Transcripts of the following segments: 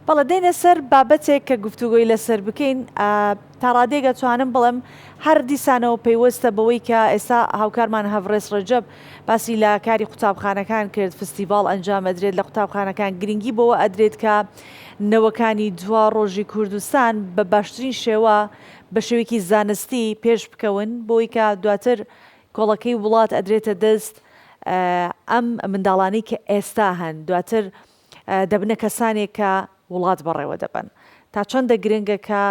بەڵێ دێنە سەر بابەتێک کە گفتوگۆی لەسەر بکەین تا ڕادێگە توانم بڵم هەر دیسانەوە پێیوەستە بەوەی کە ئێستا هاوکارمان هەڤڕێز ڕەجەب باسی لە کاری قوتابخانەکان کرد، فستیڤاڵ ئەنجام ئەدرێت لە قوتابخانەکان، گرنگی بەوە ئەدرێت کە نەوەکانی دوا ڕۆژی کوردستان بە باشترین شێوە بە شێوەیەکی زانستی پێش بکەون بۆی کە دواتر کۆڵەکەی وڵات ئەدرێتە دەست ئەم منداڵانی کە ئێستا هەن دواتر دەبنە کەسانێک کە وڵات بەڕێوە دەبن تا چەندە گرنگە کە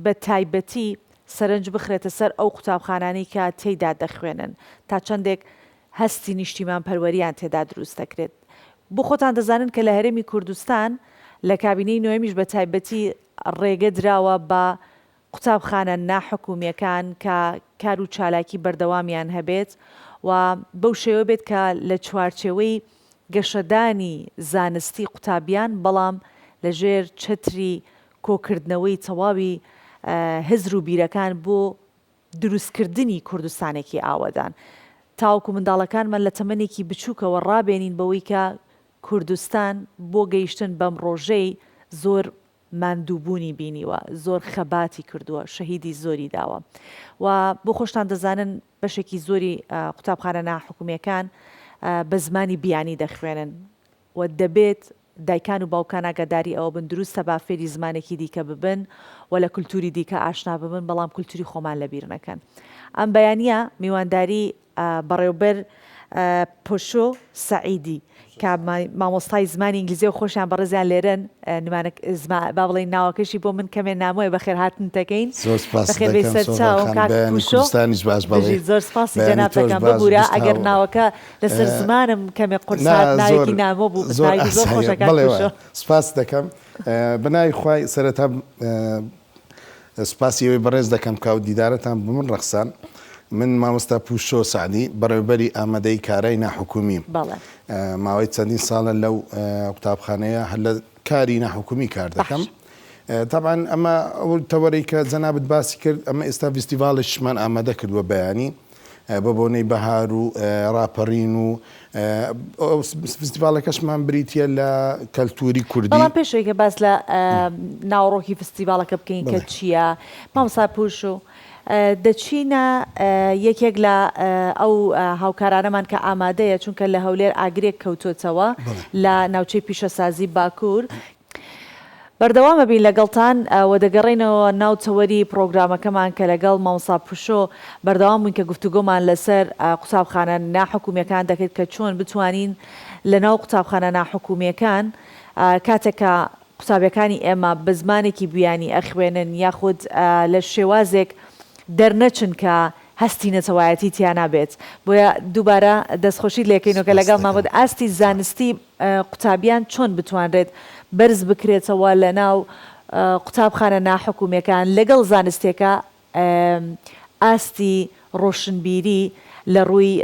بە تایبەتی سەرنج بخرێتە سەر ئەو قوتابخانانی کە تێیدا دەخوێنن تا چەندێک هەستی نیشتیمان پەروەریان تێدا دروست دەکرێت. بۆ خۆتان دەزانن کە لە هەرێمی کوردستان لە کابینەی نوێمیش بە تایبەتی ڕێگە دراوە بە قوتابخانە ناحکومیەکان کە کار و چالاکی بەردەوامیان هەبێت و بەو شێوە بێت کە لە چوارچێوەی گەشەدانی زانستی قوتابیان بەڵام لەژێر چتری کۆکردنەوەی تەواوی هزر و بیرەکان بۆ دروستکردنی کوردستانێکی ئاوەدان تاوکو منداڵەکانمان لە تەمەنێکی بچووکەوە ڕابێنین بەوەی کە کوردستان بۆ گەیشتن بەم ڕۆژەی زۆر ماندووبوونی بینیوە، زۆر خەباتی کردووە، شەهیدی زۆری داوە و بۆ خۆشتان دەزانن بەشێکی زۆری قوتابخانە ناحکومیەکان بە زمانی بیانی دەخوێنن و دەبێت دایکان و باوکان ئاگاداری ئەوە بن دروستە با فێری زمانێکی دیکە ببن و لە کولتوری دیکە ئاشنا ببن بەڵام کولتوری خۆمان لەبیر نەکەن. ئەم بەیانیە میوانداری بەڕێوەبەر پۆشۆ سەعیدی کە مامۆستای زمانی ئینگلیزی و خۆشیان بەڕێزیان لێرن با بڵێن ناوەکەشی بۆ من کەمێ نامۆی بەخێر هاتن دەکەین. زۆر سپاسی جەناب دەکەم ببوورە ئەگەر ناوەکە لەسەر زمانم کەمێ قورسات ناوێکی نامۆ بوو زۆر خۆشەکان. سپاس دەکەم بەناوی خوای سەرەتا سپاسی ئەوەی بەڕێز دەکەم کە دیدارەتان بمن ڕەخسان. من مامۆستا پوشۆ سعدی بەڕێوەبەری ئامادەی کارای ناحکومی ماوەی چەندین ساڵە لەو قوتابخانەیە هەر لە کاری ناحکومی کار دەکەم. طبعا ئەمە ئەو تەوەرەی کە جەنابەت باسی کرد ئەمە ئێستا فستیڤاڵێکمان ئامادە کردووە بەیانی بە بۆنەی بەهار و ڕاپەڕین و فستیڤاڵەکەشمان بریتە لە کەلتوری کوردی. بەڵام پێشەوەی کە باس لە ناوڕۆکی فستیڤاڵەکە بکەین کە چییە مامۆستا پوشۆ دەچینە یەکێک لە ئەو هاوکارانەمان کە ئامادەیە چونکە لە هەولێر ئاگرێک کەوتۆتەوە لە ناوچەی پیشەسازی باکوور. بەردەوامە بین لەگەڵتان و دەگەڕێنەوە ناوتەوەری پرۆگرامەکەمان کە لەگەڵ مامۆستا پوشۆ بەردەوام بووین کە گفتوگۆمان لەسەر قوتابخانە ناحکومیەکان دەکرێت کە چۆن بتوانین لە ناو قوتابخانە ناحکومیەکان کاتێکە قوتابیەکانی ئێمە بە زمانێکی بیانی ئەخوێنن یاخود لە شێوازێک دەرنەچن کە هەستی نەتەوایەتی تیانە بێت. بۆیە دووبارە دەستخۆشی لێکەینەوە کە لەگەڵ مامۆد ئاستی زانستی قوتابیان چۆن بتوانرێت بەرز بکرێتەوە لە ناو قوتابخانە ناحکومیەکان لەگەڵ زانستێکە ئاستی ڕۆشنبیری لە ڕووی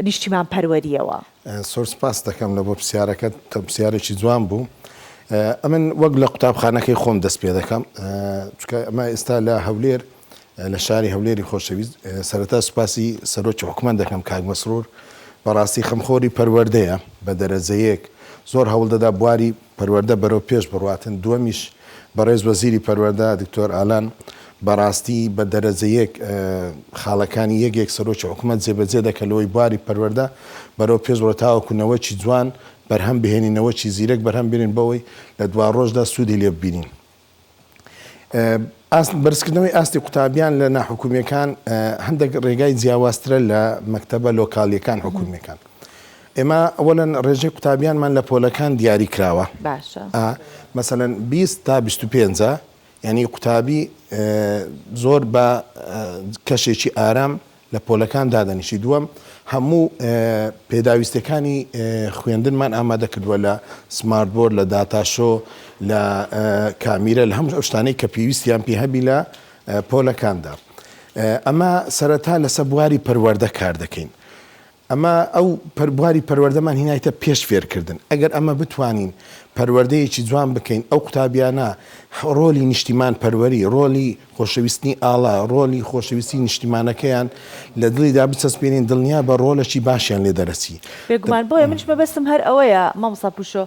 نیشتیمان پەروەریەوە. زۆر سپاس دەکەم لە بۆ پرسیارەکەت تە پرسیارێکی جوان بوو. ئەمن وەک لە قوتابخانەکەی خۆم دەست پێ دەکەم چکە ئەمە ئێستا لە هەولێر لە شاری هەولێری خۆشەویست سەرەتا سوپاسی سەرۆکی حکومەت دەکەم کاک مەسرور بەڕاستی خەمخۆری پەروەردەیە بە دەرەجەیەک زۆر هەوڵ دەدا بواری پەروەردە بەرەو پێش بڕواتن. دووەمیش بەڕێز وەزیری پەروەردە دکتۆر ئالان بەڕاستی بە دەرەجەیەک خاڵەکانی یەکێک سەرۆکی حکومەت جێبەجێ دەکە لەوەی بواری پەروەردە بەرەو پێش بڕۆ تاوەکوونەوەکی جوان بەرهەم بهێنینەوەکی زیرەک بەرهەم بێنین بەوەی لە دوا ڕۆژدا سوودی لێ ببینین. بەرزکردنەوەی ئاستی قوتابیان لە ناحکومیەکان هەندێک ڕێگای جیاوازترە لە مەکتەبە لۆکاڵیەکان حکومیەکان. ئێمە ئەوەن ڕێژەی قوتابیانمان لە پۆلەکان دیاری کراوە. مەسەلەن 20 تا 25 یعنی قوتابی زۆر بە کەشێکی ئارام لە پۆلەکان دادەنیشی. دووەم هەموو پێداویستەکانی خوێندنمان ئامادە کردووە لە سمارتبۆرد لە داتاشۆ لە کامیرە لە هەموو شتانەی کە پێویستیان پێ هەبی لە پۆلەکاندا. ئەمە سەرەتا لەسەر بواری پەروەردە کار دەکەین. ئەمە ئەو بواری پەروەردەمان هینایتە پێش فێرکردن. ئەگەر ئەمە بتوانین پەروەردەیەکی جوان بکەین ئەو قوتابیانە ڕۆلی نیشتیمان پەروەری ڕۆلی خۆشەویستنی ئاڵا ڕۆلی خۆشەویستی نیشتیمانەکەیان لە دڵیدا بچەسپێنین دڵنیا بە ڕۆلەکی باشیان لێ دەرەچی بێگومان بۆیە منش مەبەستم هەر ئەوەیە مامۆستا پوشۆ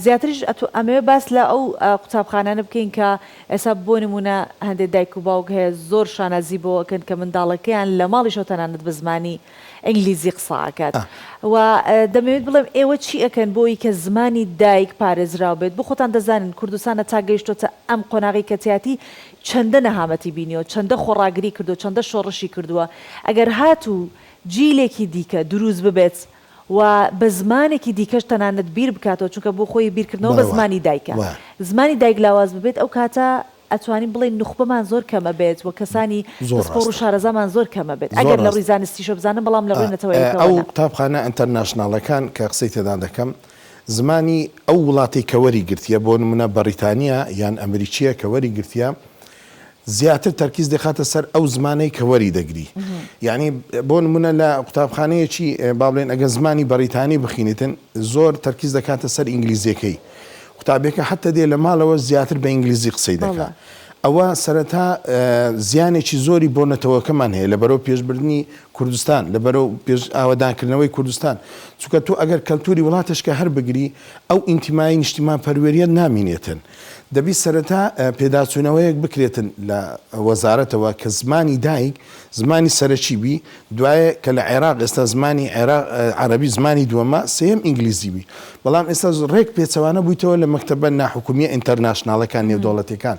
زیاتریش ئەمەوێ باس لە ئەو قوتابخانانە بکەین کە ئێستا بۆ نمونە هەندێک دایک و باوک هەیە زۆر شانازی بۆکەن کە منداڵەکەیان لە ماڵیشەوە تەنانەت بە زمانی ئینگلیزی قساکات و دەمەوێت بڵێم ئێوە چی ئەکەن بۆی کە زمانی دایک پارێزراو بێت بۆ خۆتان دەزانن کوردستانە تا گەیشتۆتە ئەم قۆناغی کەتیاتی چەندە نەهامەتی بینیەوە چەندە خۆڕاگری کردو چەندە شۆڕشی کردووە ئەگەر هاتوو جیلێکی دیکە دروست ببێت و بە زمانێکی دیکەش تەنانەت بیر بکاتەوە چونکە بۆ خۆی بیرکردنەوە بە زمانی دایکە زمانی دایک لاواز ببێت ئەو کاتە ئەتوانین بڵێن نخبەمان زۆر کەمە بێت و کەسانی سپۆڕ و شارەزامان زۆر کەمە بێت ئەگەر لە ڕووی زانستیشە بزانم بەڵام لە ڕووی نەتەوەیەکەوە ئەو قوتابخانە ئینتەرناشناڵەکان کە قسەی تێدا دەکەم زمانی ئەو وڵاتی کەوەری گرتیە بۆ نمونە بەریتانیا یان ئەمریکیە کەوەری گرتیە زیاتر تەرکیز دەخاتە سەر ئەو زمانەی کەوەری دەگری یعنی بۆ نمونە لە قوتابخانەیەکی با بڵێن ئەگە زمانی بەریتانی بخینێتن زۆر تەرکیز دەکاتە سەر ئینگلیزیەکەی قوتابێکە حتى دێ لە ماڵەوە زیاتر بە ئینگلیزی قسەی دەکات ئەوە سەرەتا زیانێکی زۆری بۆ نەتەوەکەمان هەیە لە بەرەو پێشبردننی کوردستان لە بەرەو پێش ئاوادانکردنەوەی کوردستان چونکە تۆ ئەگەر کەلتوری وڵاتشکە هەر بگری ئەو ئینتیمایی نیشتیمان پەروەریە نامینێتن دەبی سەرەتا پێداچوونەوەیەک بکرێتن لە وەزارەتەوە کە زمانی دایک زمانی سەرەکی بی دوایە کە لە عێراق ئێستا زمانی عەرەبی زمانی دووەمە سێم ئینگلیزی بی بەڵام ئێستا ڕێک پێچەوانە بوویتەوە لە مەکتەبە ناحکومیە ئینتەرناشناڵەکان نێودەوڵەتیەکان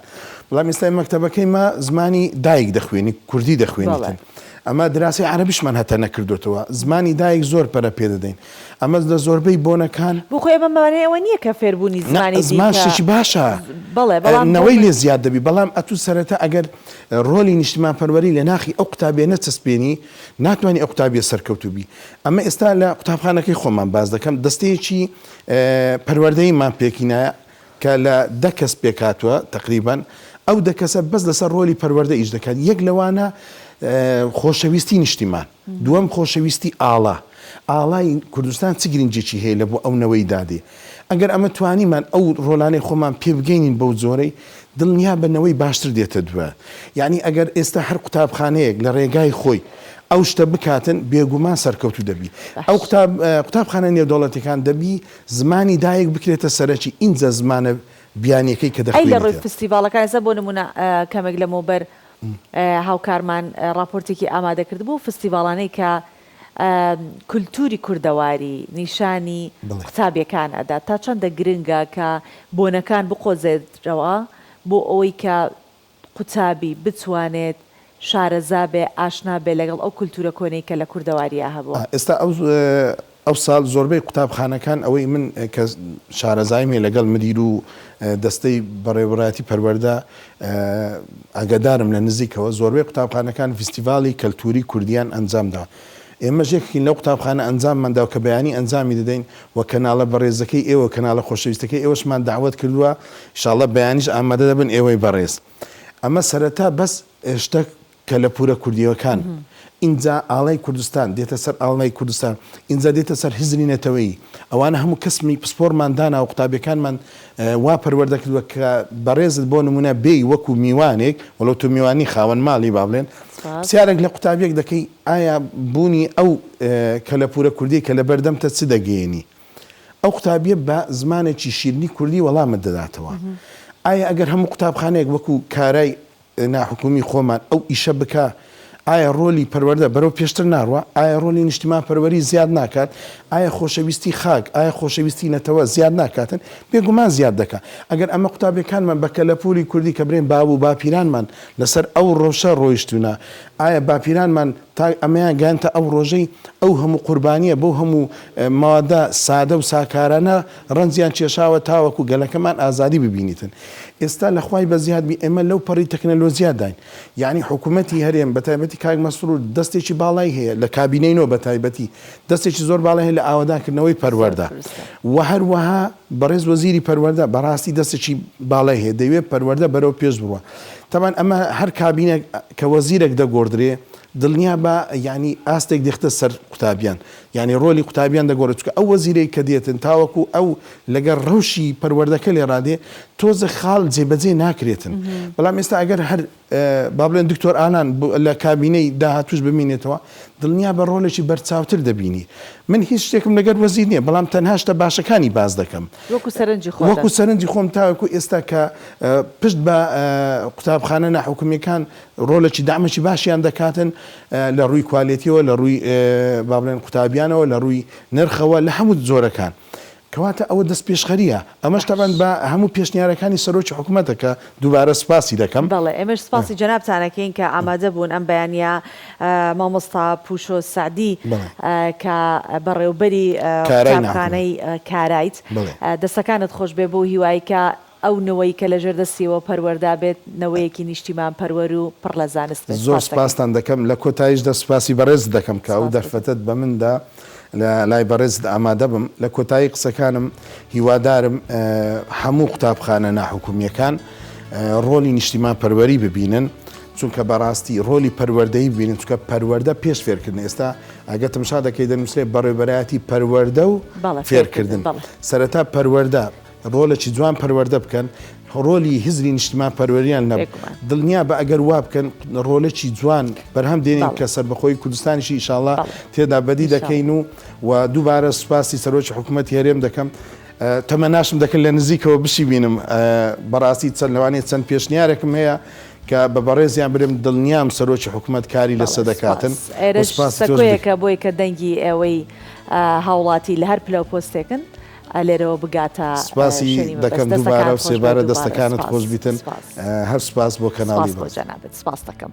بەڵام ئێستا مەکتەبەکەی ما زمانی دایک دەخوێنی کوردی دەخوێنیتن ئەمە دراسی عەرەبیشمان هەتە نەکردوێتەوە زمانی دایک زۆر پەرە پێ دەدەین ئەمە لە زۆربەی بۆنەکان بۆ خۆی بەمانەوە نییە کە فێربوونی زمانی زمان شتێکی باشە نەوەی لێ زیاد دەبی بەڵام ئەتوو سەرەتا ئەگەر ڕۆلی نیشتیمان پەروەری لە ناخی ئەو قوتابێ نەچەسپێنی ناتوانانی ئەو قوتابیە سەرکەوتوو بی ئەمە ئێستا لە قوتابخانەکەی خۆمان باز دەکەم دەستەیەکی پەروەردەیمان پێکینایە کە لە 10 کەس پێکاتوە تقریبان ئەو 10 کەسە بەس لەسەر ڕۆلی پەروەردە ئیش دەکات یەک لەوانە خۆشەویستی نیشتیمان دووەم خۆشەویستی ئاڵا ئاڵای کوردستان چ گرنگێکی هەیە لە بۆ ئەو نەوەی دادێ ئەگەر ئەمە توانیمان ئەو ڕۆلانەی خۆمان پێ بگەینین بەو زۆرەی دڵنیا بەنەوەی باشتر دێتە دووە یعنی ئەگەر ئێستا هەر قوتابخانەیەک لە ڕێگای خۆی ئەو شتە بکاتن بێگومان سەرکەوتو دەبی ئەو قوتابخانە نێودەوڵەتیەکان دەبی زمانی دایک بکرێتە سەرەکی ئینجا زمانە بیانیەکەی کە دەخوێنێتەوە لە ڕووی فستیڤالەکان ئێستا بۆ نمونە کەمێک لەمەوبەر هاوکارمان راپۆرتێکی ئامادە کرد بوو فستیڤاڵانەی کە کولتوری کوردەواری نیشانی قوتابیەکان ئەدا تا چەندە گرنگە کە بۆنەکان بقۆزێتەوە بۆ ئەوەی کە قوتابی بتوانێت شارەزا بێ ئاشنا بێ لەگەڵ ئەو کولتورە کۆنەی کە لە کوردەواریە هەبووە ئێستا ئەو ساڵ زۆربەی قوتابخانەکان ئەوەی من کە شارەزایمێ لەگەڵ مدیر و دەستەی بەڕێوەبەرایەتی پەروەردە ئاگادارم لە نزیکەوە زۆربەی قوتابخانەکان فستیڤاڵی کەلتوری کوردیان ئەنجامدا ئێمە ژێکین لەو قوتابخانە ئەنجامماندا و کە بەیانی ئەنجامی دەدەین و کەناڵە بەڕێزەکەی ئێوە کەناڵە خۆشەویستەکەی ئێوەشمان داوەت کردووە ئینشاڵڵا بەیانیش ئامادە دەبن ئێوەی بەڕێز ئەمە سەرەتا بەس شتە کە لە پورە کوردیەکان اینجا ئاڵای کوردستان دێتە سەر ئاڵای کوردستان اینجا دێتە سەر هزری نەتەوەی ئەوانە هەموو کەسمی پسپۆرماندانا و قوتابیەکانمان وا پەروەردە کردووە کە بەڕێزت بۆ نمونە بێی وەکو میوانێک وەڵەو تو میوانی خاوەن ماڵی با بڵێن پرسیارێک لە قوتابیەک دەکەی ئایا بوونی ئەو کە لە پورە کوردی کە لە بەردەمتە چ دەگەێنی ئەو قوتابیە بە زمانێکی شیرنی کوردی وەڵامت دەداتەوە ئایا ئەگەر هەموو قوتابخانەیەک وەکو کارای ناحکومی خۆمان ئەو ئیشە بکە ئایا ڕۆلی پەروەردە بەرەو پێشتر ناڕوە ئایا ڕۆلی نیشتیمان پەروەری زیاد ناکات ئایا خۆشەویستی خاک ئایا خۆشەویستی نەتەوە زیاد ناکاتن بێگومان زیاد دەکات ئەگەر ئەمە قوتابیەکانمان بە کەلەپوری کوردی کە برێن باب و باپیرانمان لەسەر ئەو ڕۆژە ڕۆیشتونە ئایا باپیرانمان تا ئەمەیان گیانتە ئەو ڕۆژەی ئەو هەموو قوربانیە بۆ هەموو ماوەدە سادە و ساکارانە ڕەنجیان کێشاوە تاوەکو گەلەکەمان ئازادی ببینیتن ئێستا لە خوای بە زیادبی ئێمە لەو پەڕی تەکنەلۆژیا داین یعنی حکوومەتی هەرێم بە تایبەتی کاک مەسرور دەستێکی باڵای هەیە لە کابینەینەوە بە تایبەتی دەستێکی زۆر باڵای هەیە لە ئاوادانکردنەوەی پەروەردە و هەروەها بەڕێز وەزیری پەروەردە بەڕاستی دەستێکی باڵای هەیە دەیوێت پەروەردە بەرەو پێش بڕوە تەمان ئەمە هەر کابینێک کە وەزیرێک دەگۆڕدرێ دڵنیا بە ینی ئاستێک دێختە سەر قوتابیان یعنی ڕۆلی قوتابیان دەگۆڕێت چکە ئەو وەزیرەی کە دێتن تاوەکو ئەو لەگەر ڕەوشی پەروەردەکە لێ ڕادێ تۆزە خاڵ جێبەجێ ناکرێتن بەڵام ئێستا ئەگەر هەر با بڵێن دکتۆر ئانان لە کابینەی داهاتوش ببینێتەوە دڵنیا بە ڕۆلێکی بەرچاوتر دەبینی من هیچ شتێکم لەگەر وەزیر نییە بەڵام تەنها شتە باشەکانی باز دەکەم وەکو سەرنجی خۆم تاوەکو ئێستا کە پشت بە قوتابخانە ناحوکمیەکان ڕۆلێکی دامەی باشیان دەکاتن لە ڕووی کوالێتیەوە لە ڕووی با بڵێن قوتابیانەوە لە ڕووی نرخەوە لە هەموو جۆرەکان کەواتە ئەوە دەست پێشخەریە ئەمەش تەبەن بە هەموو پێشنیارەکانی سەرۆکی حکوومەتە کە دووبارە سپاسی دەکەم بەڵێ ئێمەش سپاسی جەنابتانەکەین کە ئامادە بوون ئەم بەیانیە مامۆستا پوشۆ سعدی کە بەڕێوبەری قوتابخانەی کارایت دەستەکانت خۆش بێ بۆ هیوای کە ئەو نەوەی کە لە ژێردەستیەوە پەروەردا بێت نەوەیەکی نیشتیمان پەروەر و پڕ لە زانست بێت زۆر سپاسان دەکەم لە کۆتاییشدا سپاسی بەڕێز دەکەم کە ئەو دەرفەتت بە مندا لە لای بەڕێزت ئامادە بم لە کۆتایی قسەکانم هیوادارم هەموو قوتابخانە ناحوکمیەکان ڕۆلی نیشتیمان پەروەری ببینن چونکە بەڕاستی ڕۆلی پەروەردەی ببینن چونکە پەروەردە پێش فێرکردن ئێستا ئەگە تەماشا دەکەی دەنووسێ بەڕێوەبەرایەتی پەروەردە و فێرکردن سەرەتا پەروەردە ڕۆلێکی جوان پەروەردە بکەن ڕۆلی هزری نیشتیمان پەروەریان نەبوو دڵنیا بە ئەگەر وا بکەن ڕۆلێکی جوان بەرهەم دێنین کە سەربەخۆی کوردستانیشی ئیشاڵڵا تێدا بەدی دەکەین و دووبارە سوپاسی سەرۆکی حکوومەتی هەرێم دەکەم تەمەناشم دەکەن لە نزیکەوە بشی بینم بەڕاستی چەند لەوانەیە چەند پێشنیارێکم هەیە کە بە بەڕێزیان برم دڵنیام سەرۆکی حکوومەت کاری لەسەر دەکاتن سەکۆیەکە بۆی کە دەنگی ئێوەی هاوڵاتی لە هەر پلە پۆستێکن لێرەوە بگاتە سپاسی دەکەم دووبارە و سێبارە دەستەکانت خۆش بیتن هەر سپاس بۆ کەناڵی سپاس دەکەم.